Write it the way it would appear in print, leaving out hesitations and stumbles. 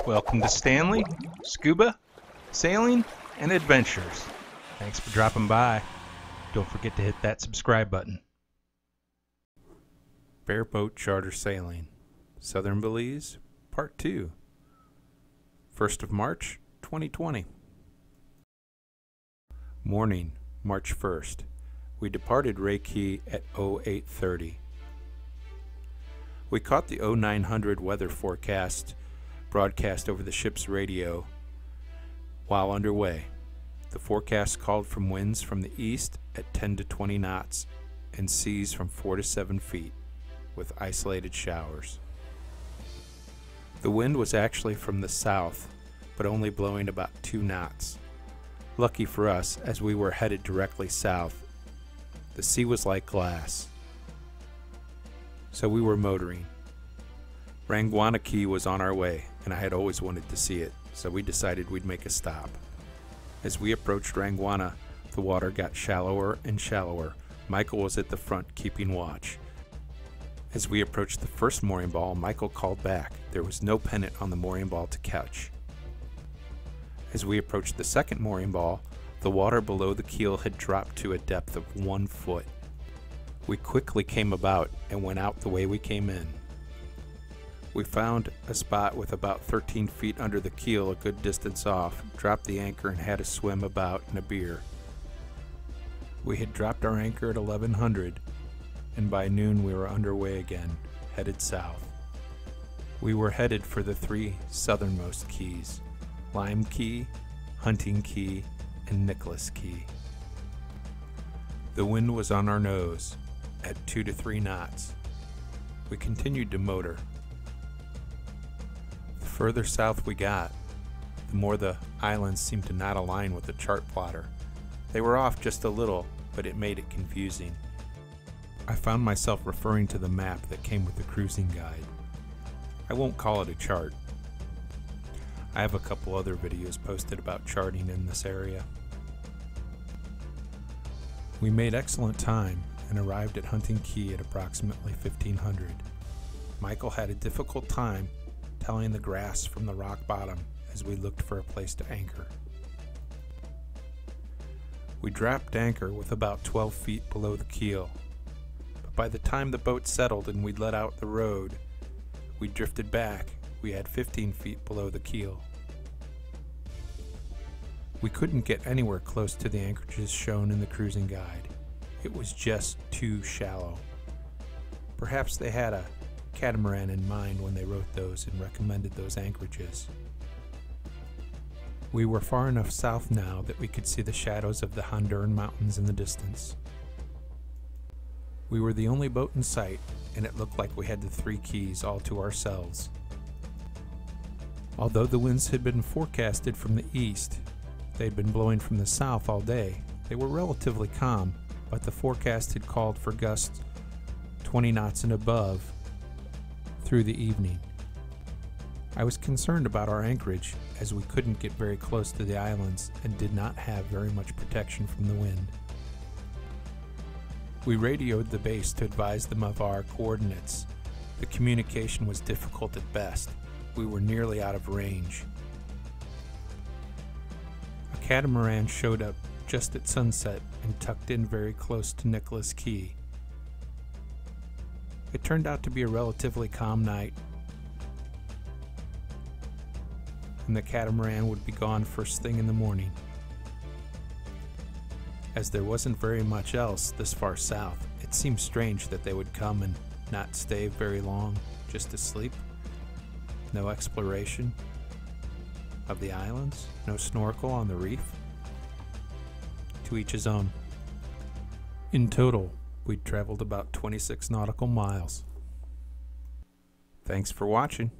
Welcome to Stanley, Scuba, Sailing, and Adventures. Thanks for dropping by. Don't forget to hit that subscribe button. Bareboat Charter Sailing, Southern Belize, Part 2, 1st of March, 2020. Morning, March 1st. We departed Ray Key at 0830. We caught the 0900 weather forecast broadcast over the ship's radio while underway. The forecast called from winds from the east at 10 to 20 knots and seas from 4 to 7 feet with isolated showers. The wind was actually from the south, but only blowing about 2 knots. Lucky for us, as we were headed directly south. The sea was like glass, so we were motoring. Ranguana Key was on our way, and I had always wanted to see it, so we decided we'd make a stop. As we approached Ranguana, the water got shallower and shallower. Michael was at the front keeping watch. As we approached the first mooring ball, Michael called back. There was no pennant on the mooring ball to catch. As we approached the second mooring ball, the water below the keel had dropped to a depth of 1 foot. We quickly came about and went out the way we came in. We found a spot with about 13 feet under the keel, a good distance off, dropped the anchor and had a swim about and a beer. We had dropped our anchor at 1100, and by noon we were underway again, headed south. We were headed for the 3 southernmost keys: Lime Key, Hunting Key, and Nicholas Key. The wind was on our nose at 2 to 3 knots. We continued to motor. The further south we got, the more the islands seemed to not align with the chart plotter. They were off just a little, but it made it confusing. I found myself referring to the map that came with the cruising guide. I won't call it a chart. I have a couple other videos posted about charting in this area. We made excellent time and arrived at Hunting Key at approximately 1500. Michael had a difficult time telling the grass from the rock bottom as we looked for a place to anchor. We dropped anchor with about 12 feet below the keel, but by the time the boat settled and we'd let out the road, we drifted back. We had 15 feet below the keel. We couldn't get anywhere close to the anchorages shown in the cruising guide. It was just too shallow. Perhaps they had a catamaran in mind when they wrote those and recommended those anchorages. We were far enough south now that we could see the shadows of the Honduran mountains in the distance. We were the only boat in sight, and it looked like we had the 3 keys all to ourselves. Although the winds had been forecasted from the east, they'd been blowing from the south all day. They were relatively calm, but the forecast had called for gusts 20 knots and above through the evening. I was concerned about our anchorage, as we couldn't get very close to the islands and did not have very much protection from the wind. We radioed the base to advise them of our coordinates. The communication was difficult at best. We were nearly out of range. A catamaran showed up just at sunset and tucked in very close to Nicholas Key. It turned out to be a relatively calm night, and the catamaran would be gone first thing in the morning. As there wasn't very much else this far south, it seemed strange that they would come and not stay very long, just to sleep. No exploration of the islands, no snorkel on the reef. To each his own. In total, we'd traveled about 26 nautical miles. Thanks for watching.